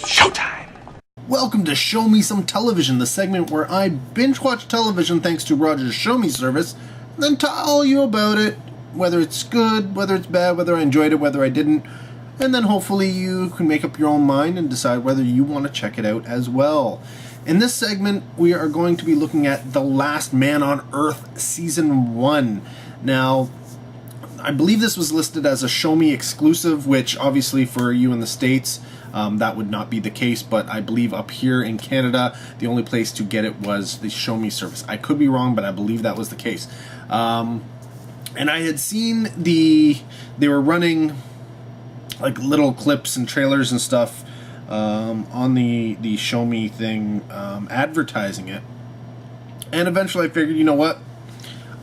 Showtime! Welcome to Show Me Some Television, the segment where I binge watch television thanks to Roger's Shomi service, and then tell you about it, whether it's good, whether it's bad, whether I enjoyed it, whether I didn't, and then hopefully you can make up your own mind and decide whether you want to check it out as well. In this segment, we are going to be looking at The Last Man on Earth Season 1. Now, I believe this was listed as a Shomi exclusive, which obviously for you in the States, that would not be the case, but I believe up here in Canada, the only place to get it was the Shomi service. I could be wrong, but I believe that was the case. And I had seen they were running like little clips and trailers and stuff on the Shomi thing, advertising it. And eventually I figured, you know what?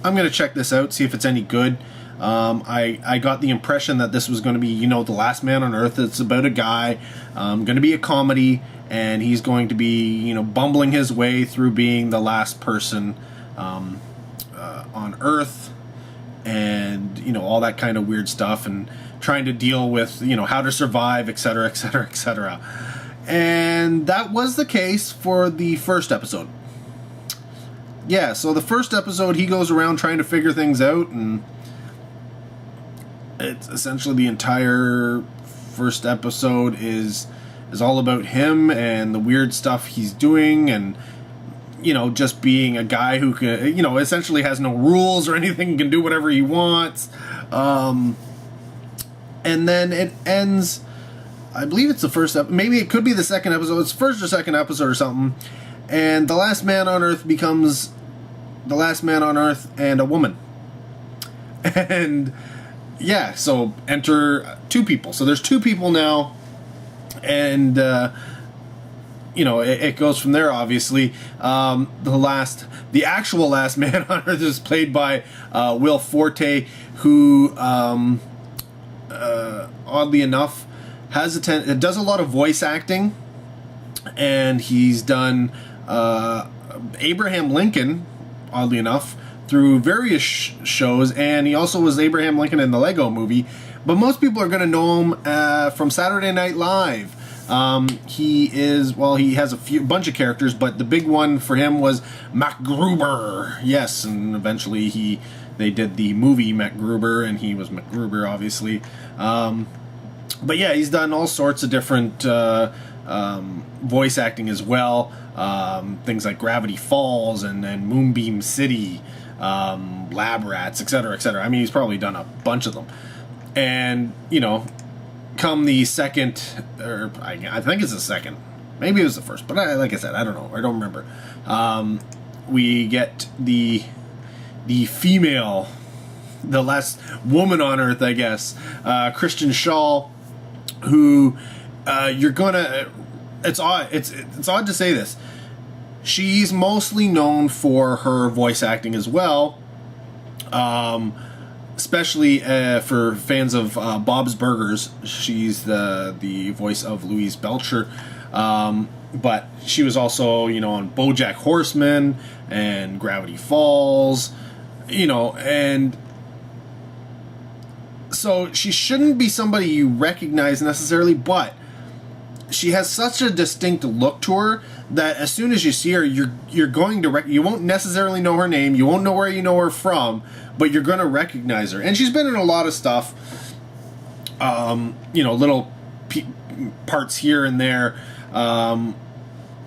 I'm going to check this out, see if it's any good. I got the impression that this was going to be, The Last Man on Earth. It's about a guy, going to be a comedy, and he's going to be, bumbling his way through being the last person on Earth, and, all that kind of weird stuff, and trying to deal with, how to survive, etc., etc., etc. And that was the case for the first episode. Yeah, so the first episode, he goes around trying to figure things out, and it's essentially the entire first episode is all about him and the weird stuff he's doing, and just being a guy who can, essentially has no rules or anything, can do whatever he wants. And then it ends, I believe it's the first episode, maybe it could be the second episode, it's first or second episode or something, and the last man on Earth becomes the last man on Earth and a woman. And yeah, so enter two people. So there's two people now, and it goes from there. Obviously, the actual last man on Earth is played by Will Forte, who, oddly enough, does a lot of voice acting, and he's done Abraham Lincoln, oddly enough, through various shows, and he also was Abraham Lincoln in the Lego Movie. But most people are going to know him from Saturday Night Live. He has a bunch of characters, but the big one for him was MacGruber. Yes, and eventually they did the movie MacGruber, and he was MacGruber, obviously. But yeah, he's done all sorts of different voice acting as well. Things like Gravity Falls and Moonbeam City, Lab Rats, etc., etc. I mean, he's probably done a bunch of them. And, come the second, or I think it's the second, maybe it was the first, but like I said, I don't know, I don't remember. We get the female, the last woman on Earth, I guess, Kristen Schaal, who it's odd to say this. She's mostly known for her voice acting as well, especially for fans of Bob's Burgers. She's the voice of Louise Belcher, but she was also on BoJack Horseman and Gravity Falls, and so she shouldn't be somebody you recognize necessarily, but she has such a distinct look to her that as soon as you see her, you're going to you won't necessarily know her name, you won't know where you know her from, but you're going to recognize her. And she's been in a lot of stuff, little parts here and there. I'm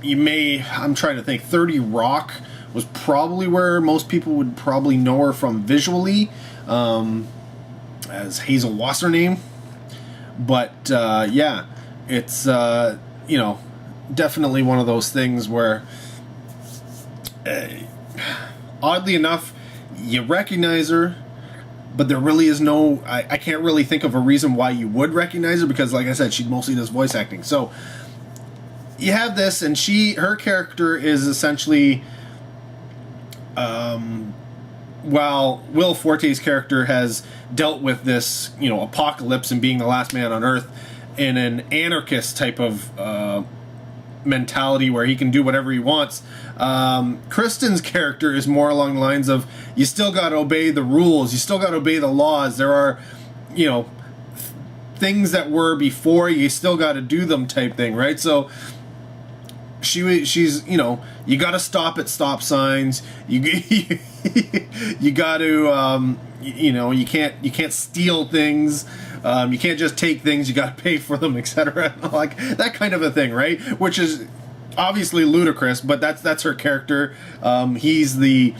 trying to think. 30 Rock was probably where most people would probably know her from visually, as Hazel Wassernaame. But yeah, it's definitely one of those things where, oddly enough, you recognize her, but there really is no, I can't really think of a reason why you would recognize her, because like I said, she mostly does voice acting. So you have this, and her character is essentially, while Will Forte's character has dealt with this, apocalypse and being the last man on Earth in an anarchist type of mentality where he can do whatever he wants, Kristen's character is more along the lines of, you still got to obey the rules, you still got to obey the laws. There are, things that were before, you still got to do them type thing, right? So she's, you know, you got to stop at stop signs. You got to, you know, you can't steal things. You can't just take things. You got to pay for them, etc. Like that kind of a thing, right? Which is obviously ludicrous, but that's her character. He's the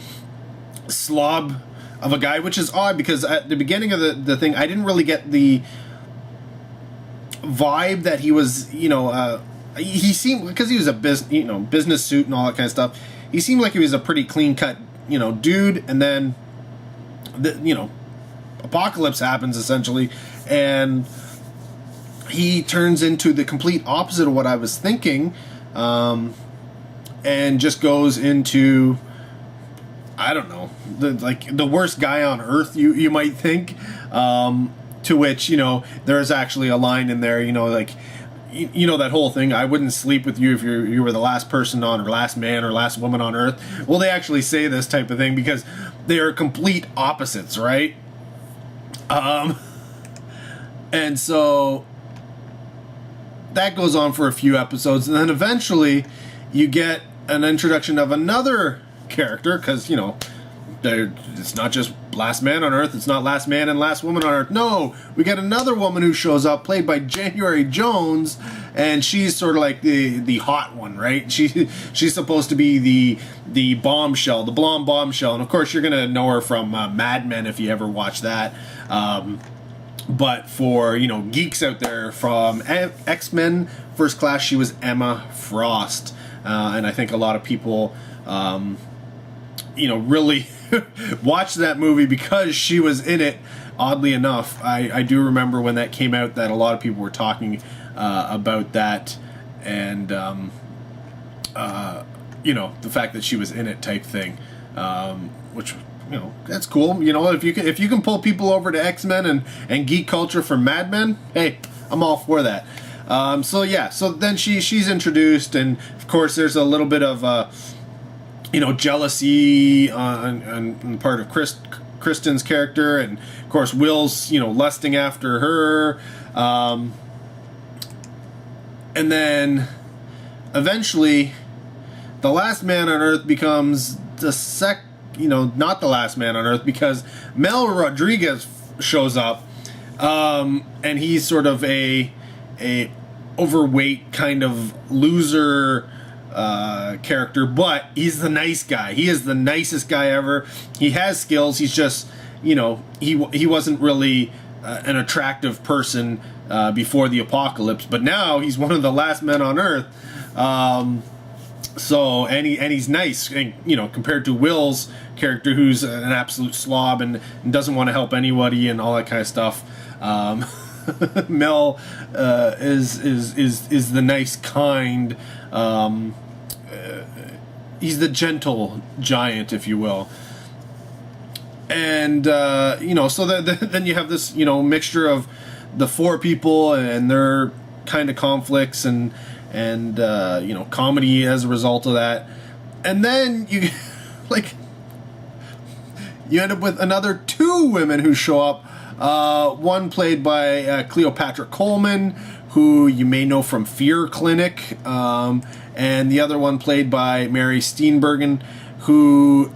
slob of a guy, which is odd because at the beginning of the thing, I didn't really get the vibe that he was, you know, he seemed, because he was a business suit and all that kind of stuff, he seemed like he was a pretty clean cut, you know, dude. And then you know, apocalypse happens essentially, and he turns into the complete opposite of what I was thinking, and just goes into, I don't know, the worst guy on earth, you might think. To which, you know, there's actually a line in there, you know, like, you know, that whole thing, I wouldn't sleep with you if you were the last person on, or last man or last woman on earth. Well, they actually say this type of thing because they are complete opposites, right? And so that goes on for a few episodes, and then eventually you get an introduction of another character, because, you know, it's not just last man on earth, it's not last man and last woman on earth. No, we get another woman who shows up, played by January Jones, and she's sort of like the hot one, right? She's supposed to be the bombshell, the blonde bombshell, and of course you're gonna know her from Mad Men if you ever watch that. But for, you know, geeks out there, from X-Men First Class, she was Emma Frost, and I think a lot of people, you know, really watched that movie because she was in it. Oddly enough, I do remember when that came out that a lot of people were talking about that, and you know, the fact that she was in it type thing, which, you know, that's cool. You know, if you can pull people over to X-Men and geek culture from Mad Men, hey, I'm all for that. So yeah, so then she's introduced, and of course there's a little bit of you know, jealousy on the part of Kristen's character, and of course Will's, you know, lusting after her, and then eventually the last man on earth becomes you know, not the last man on earth, because Mel Rodriguez shows up, and he's sort of a overweight kind of loser character, but he's the nice guy. He is the nicest guy ever. He has skills. He's just, you know, he wasn't really an attractive person before the apocalypse, but now he's one of the last men on earth. So and he's nice, and, you know, compared to Will's character, who's an absolute slob and doesn't want to help anybody and all that kind of stuff. Mel is the nice, kind. He's the gentle giant, if you will. And you know, so then you have this, you know, mixture of the four people and their kind of conflicts, and you know, comedy as a result of that. And then you like you end up with another two women who show up. One played by Cleopatra Coleman, who you may know from Fear Clinic, and the other one played by Mary Steenburgen, who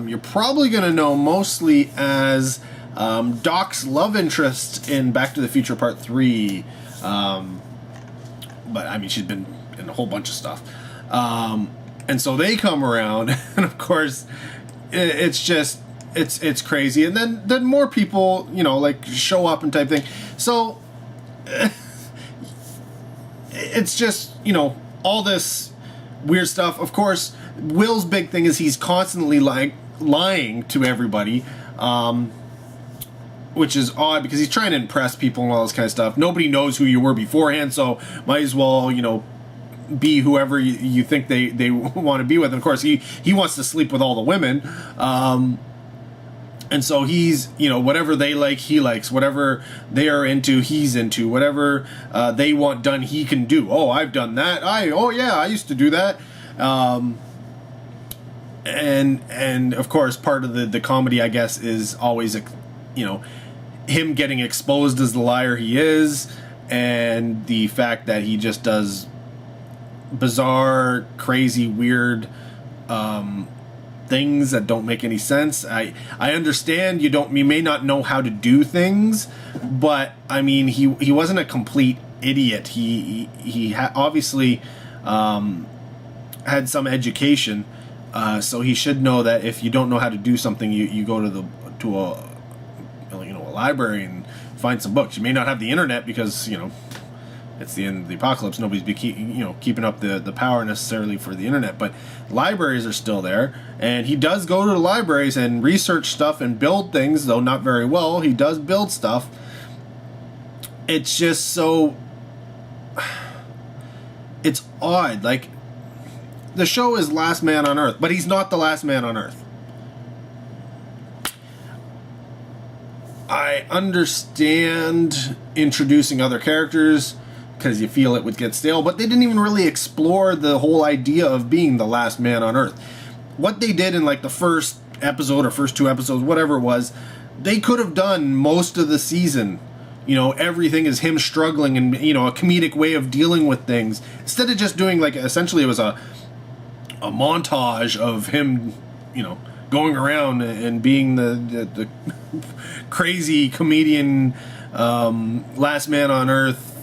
you're probably going to know mostly as Doc's love interest in Back to the Future Part 3. But, I mean, she's been in a whole bunch of stuff. And so they come around, and of course, it's just... It's crazy, and then more people, you know, like, show up and type thing. So it's just, you know, all this weird stuff. Of course, Will's big thing is he's constantly lying to everybody, which is odd because he's trying to impress people and all this kind of stuff. Nobody knows who you were beforehand, so might as well, you know, be whoever you think they want to be with. And of course, he wants to sleep with all the women. And so he's, you know, whatever they like, he likes. Whatever they are into, he's into. Whatever they want done, he can do. Oh, I've done that. Oh yeah, I used to do that. And of course, part of the comedy, I guess, is always, you know, him getting exposed as the liar he is, and the fact that he just does bizarre, crazy, weird things that don't make any sense. I understand you may not know how to do things, but I mean he wasn't a complete idiot. He obviously had some education, so he should know that if you don't know how to do something, you go to a library and find some books. You may not have the internet because it's the end of the apocalypse. Nobody's keeping up the power necessarily for the internet, but libraries are still there, and he does go to the libraries and research stuff and build things, though not very well. He does build stuff. It's just so... it's odd. Like, the show is Last Man on Earth, but he's not the last man on Earth. I understand introducing other characters because you feel it would get stale, but they didn't even really explore the whole idea of being the last man on Earth. What they did in like the first episode or first 2 episodes, whatever it was, they could have done most of the season. Everything is him struggling and, a comedic way of dealing with things. Instead of just doing, like, essentially it was a montage of him, going around and being the crazy comedian, last man on Earth,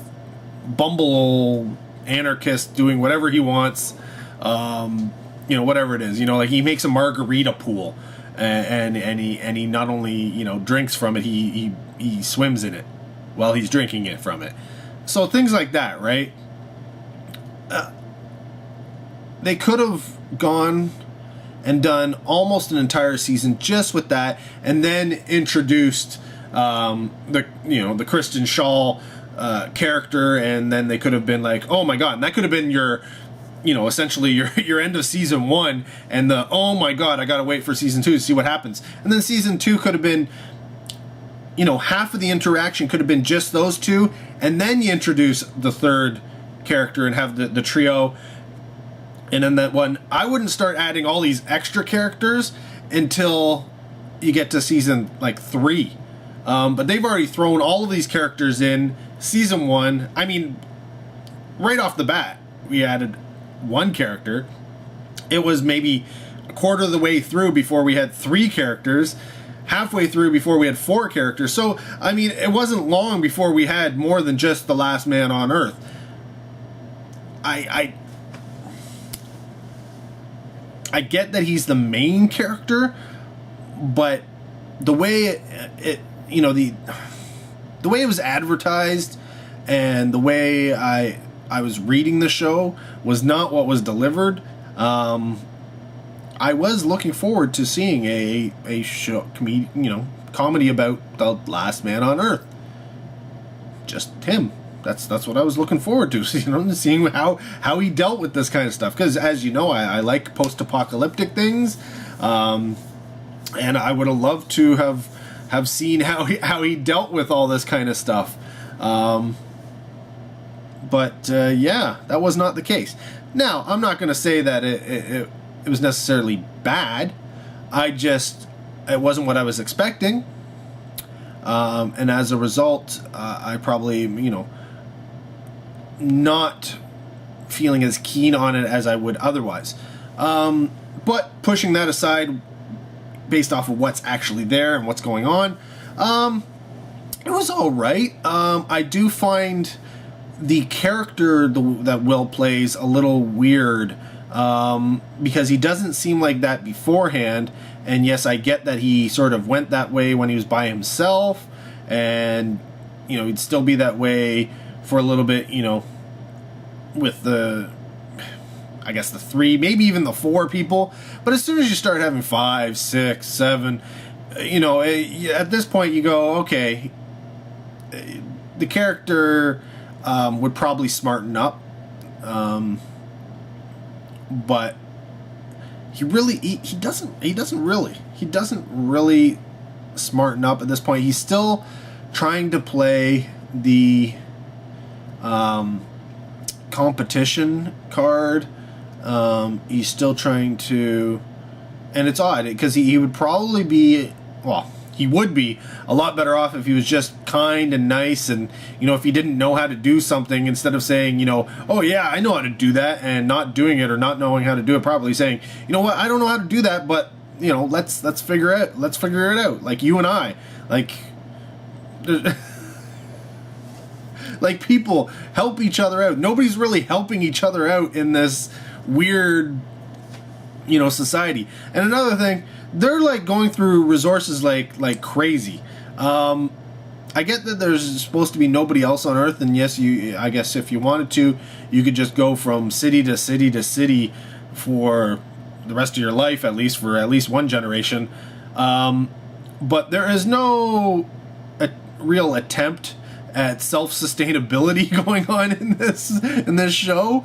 bumble anarchist doing whatever he wants, whatever it is. Like he makes a margarita pool, and he not only drinks from it, he swims in it while he's drinking it from it. So things like that, right? They could have gone and done almost an entire season just with that, and then introduced the Kristen Shaw character, and then they could have been like, oh my god, and that could have been your essentially your end of season 1, and oh my god, I gotta wait for season 2 to see what happens. And then season 2 could have been, half of the interaction could have been just those two, and then you introduce the third character and have the trio. And then that one, I wouldn't start adding all these extra characters until you get to season 3. But they've already thrown all of these characters in season 1. I mean, right off the bat, we added one character. It was maybe a quarter of the way through before we had 3 characters. Halfway through before we had 4 characters. So, I mean, it wasn't long before we had more than just the last man on Earth. I get that he's the main character, but the way the way it was advertised and the way I was reading the show was not what was delivered. I was looking forward to seeing a show, comedy about the last man on Earth. Just him. That's what I was looking forward to, seeing how he dealt with this kind of stuff. Because as you know, I like post-apocalyptic things, and I would have loved to have seen how he dealt with all this kind of stuff. But that was not the case. Now, I'm not going to say that it was necessarily bad. It wasn't what I was expecting. And as a result, I probably, not feeling as keen on it as I would otherwise. But pushing that aside, based off of what's actually there and what's going on, it was all right. I do find the character that Will plays a little weird, because he doesn't seem like that beforehand. And yes, I get that he sort of went that way when he was by himself, and he'd still be that way for a little bit, with the 3, maybe even the 4 people. But as soon as you start having 5, 6, 7, at this point you go, okay, the character would probably smarten up, but he doesn't really smarten up at this point. He's still trying to play the competition card. He's still trying to, and it's odd because he would probably be, well, he would be a lot better off if he was just kind and nice, and if he didn't know how to do something, instead of saying, oh yeah, I know how to do that, and not doing it or not knowing how to do it properly, saying, you know what, I don't know how to do that, but let's figure it out, like you and I, like like people help each other out. Nobody's really helping each other out in this weird society. And another thing, they're like going through resources like crazy. I get that there's supposed to be nobody else on Earth, and yes, I guess if you wanted to, you could just go from city to city to city for the rest of your life, at least for at least one generation. But there is no real attempt at self-sustainability going on in this show.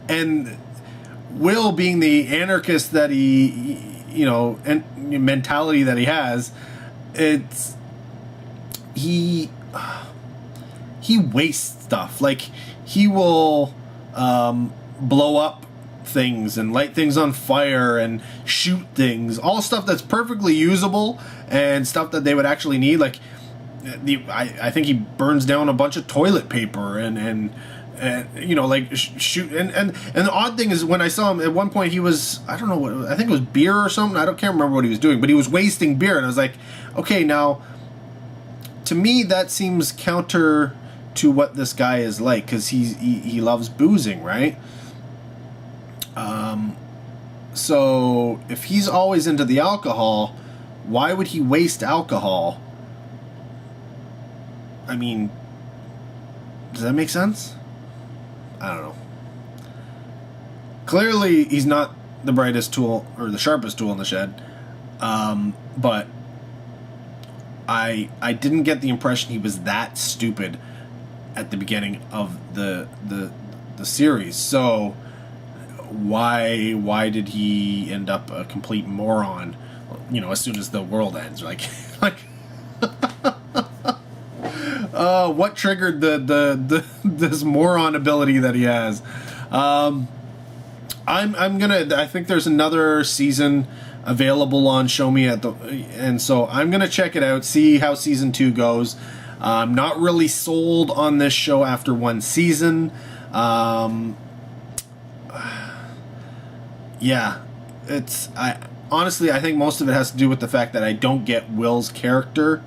And Will, being the anarchist that and mentality that he has, he wastes stuff. Like, he will blow up things and light things on fire and shoot things, all stuff that's perfectly usable and stuff that they would actually need. Like, I think he burns down a bunch of toilet paper and shoot. And the odd thing is, when I saw him at one point, he was, I don't know what, I think it was beer or something. Can't remember what he was doing, but he was wasting beer. And I was like, okay, now to me that seems counter to what this guy is like, because he loves boozing, right? So if he's always into the alcohol, why would he waste alcohol? I mean, does that make sense? I don't know. Clearly, he's not the brightest tool or the sharpest tool in the shed. But I didn't get the impression he was that stupid at the beginning of the series. So why did he end up a complete moron? As soon as the world ends, like. What triggered this moron ability that he has? I think there's another season available on Shomi and so I'm gonna check it out, see how season 2 goes. I'm not really sold on this show after one season. Yeah, honestly, I think most of it has to do with the fact that I don't get Will's character.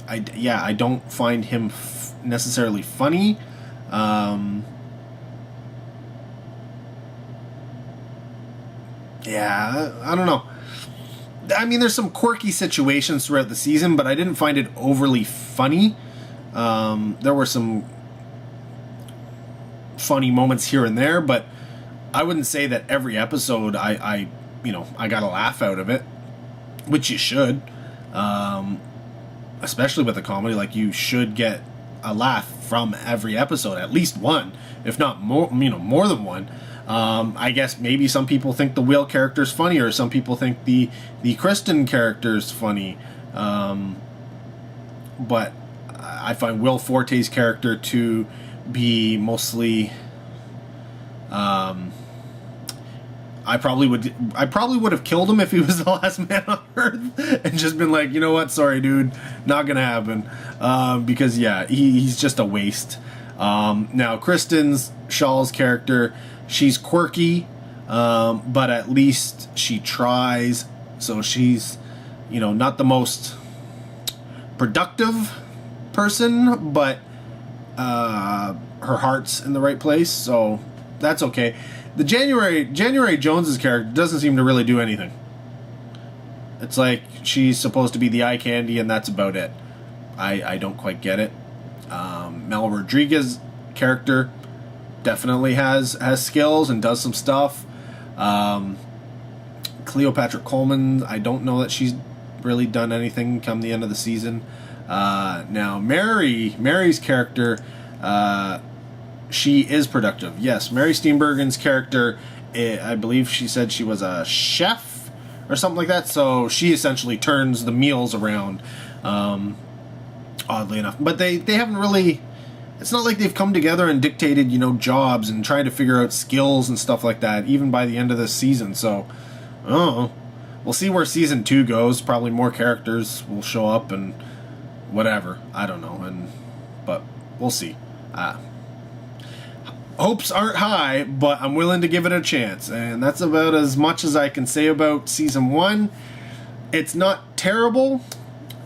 I don't find him necessarily funny. I don't know. I mean, there's some quirky situations throughout the season, but I didn't find it overly funny. There were some funny moments here and there, but I wouldn't say that every episode I got a laugh out of it, which you should. Especially with a comedy, like, you should get a laugh from every episode, at least one, if not more, more than one. I guess maybe some people think the Will character's funny, or some people think the Kristen character's funny. But I find Will Forte's character to be mostly, I probably would have killed him if he was the last man on Earth, and just been like, you know what, sorry dude, not gonna happen. Because he's just a waste. Now Shaw's character, she's quirky, but at least she tries. So she's, not the most productive person, but her heart's in the right place, so that's okay. The January Jones's character doesn't seem to really do anything. It's like she's supposed to be the eye candy, and that's about it. I don't quite get it. Mel Rodriguez character definitely has skills and does some stuff. Cleopatra Coleman, I don't know that she's really done anything come the end of the season. Now Mary's character, she is productive. Yes, Mary Steenburgen's character, I believe she said she was a chef or something like that, so she essentially turns the meals around, oddly enough. But they haven't really, it's not like they've come together and dictated, jobs and tried to figure out skills and stuff like that, even by the end of this season, so, I don't know. we'll see where season 2 goes. Probably more characters will show up and whatever. I don't know, but we'll see. Hopes aren't high, but I'm willing to give it a chance, and that's about as much as I can say about season 1. It's not terrible.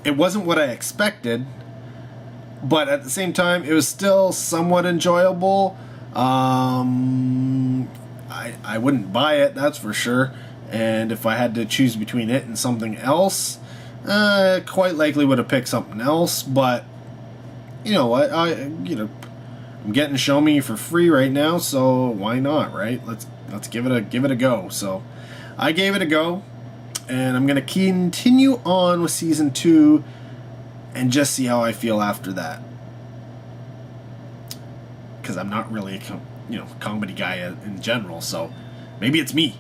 It wasn't what I expected, but at the same time, it was still somewhat enjoyable. I wouldn't buy it, that's for sure. And if I had to choose between it and something else, quite likely would have picked something else. But you know what? I'm getting Shomi for free right now, so why not, right? Let's give it a go. So I gave it a go, and I'm gonna continue on with season 2 and just see how I feel after that. Because I'm not really a comedy guy in general, so maybe it's me.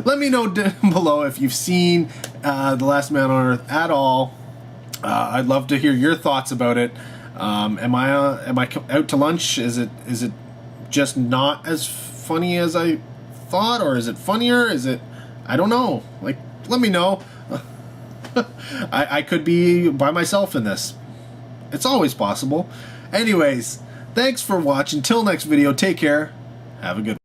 Let me know down below if you've seen The Last Man on Earth at all. I'd love to hear your thoughts about it. Am I out to lunch? Is it just not as funny as I thought, or is it funnier? I don't know. Like, let me know. I could be by myself in this. It's always possible. Anyways, thanks for watching. Till next video, take care. Have a good one.